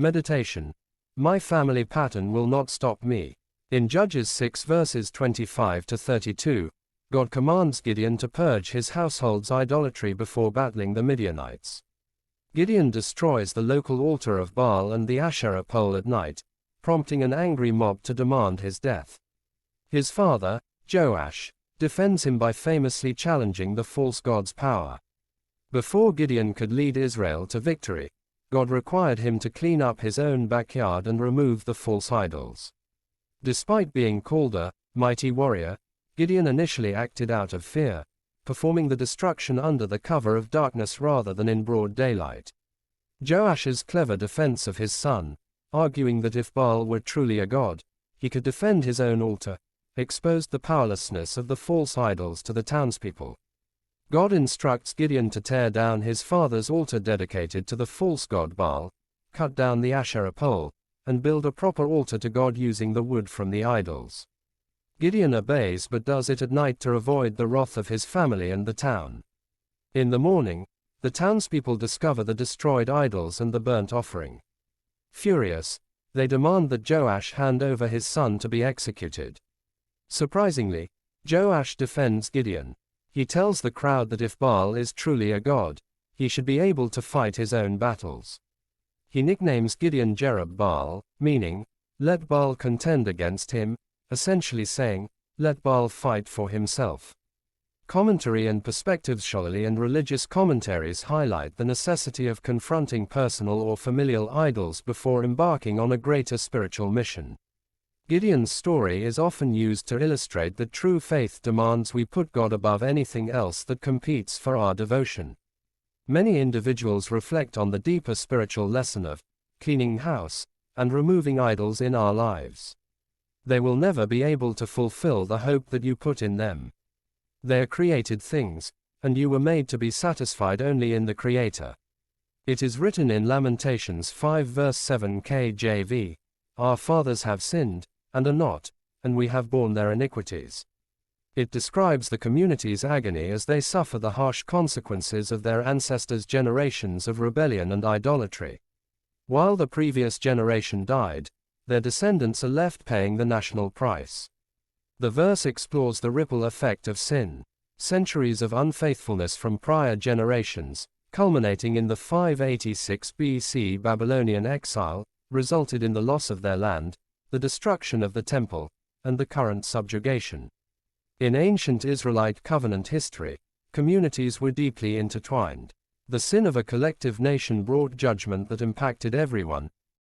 Meditation. My family pattern will not stop me. In Judges 6 verses 25 to 32, God commands Gideon to purge his household's idolatry before battling the Midianites. Gideon destroys the local altar of Baal and the Asherah pole at night, prompting an angry mob to demand his death. His father, Joash, defends him by famously challenging the false god's power. Before Gideon could lead Israel to victory, God required him to clean up his own backyard and remove the false idols. Despite being called a mighty warrior, Gideon initially acted out of fear, performing the destruction under the cover of darkness rather than in broad daylight. Joash's clever defense of his son, arguing that if Baal were truly a god, he could defend his own altar, exposed the powerlessness of the false idols to the townspeople. God instructs Gideon to tear down his father's altar dedicated to the false god Baal, cut down the Asherah pole, and build a proper altar to God using the wood from the idols. Gideon obeys but does it at night to avoid the wrath of his family and the town. In the morning, the townspeople discover the destroyed idols and the burnt offering. Furious, they demand that Joash hand over his son to be executed. Surprisingly, Joash defends Gideon. He tells the crowd that if Baal is truly a god, he should be able to fight his own battles. He nicknames Gideon Jerub-Baal, meaning, let Baal contend against him, essentially saying, let Baal fight for himself. Commentary and perspectives. Scholarly and religious commentaries highlight the necessity of confronting personal or familial idols before embarking on a greater spiritual mission. Gideon's story is often used to illustrate that true faith demands we put God above anything else that competes for our devotion. Many individuals reflect on the deeper spiritual lesson of cleaning house and removing idols in our lives. They will never be able to fulfill the hope that you put in them. They are created things, and you were made to be satisfied only in the Creator. It is written in Lamentations 5 verse 7 KJV, our fathers have sinned, and are not, and we have borne their iniquities. It describes the community's agony as they suffer the harsh consequences of their ancestors' generations of rebellion and idolatry. While the previous generation died, their descendants are left paying the national price. The verse explores the ripple effect of sin. Centuries of unfaithfulness from prior generations, culminating in the 586 BC Babylonian exile, resulted in the loss of their land, the destruction of the temple, and the current subjugation. In ancient Israelite covenant history, communities were deeply intertwined. The sin of a collective nation brought judgment that impacted everyone,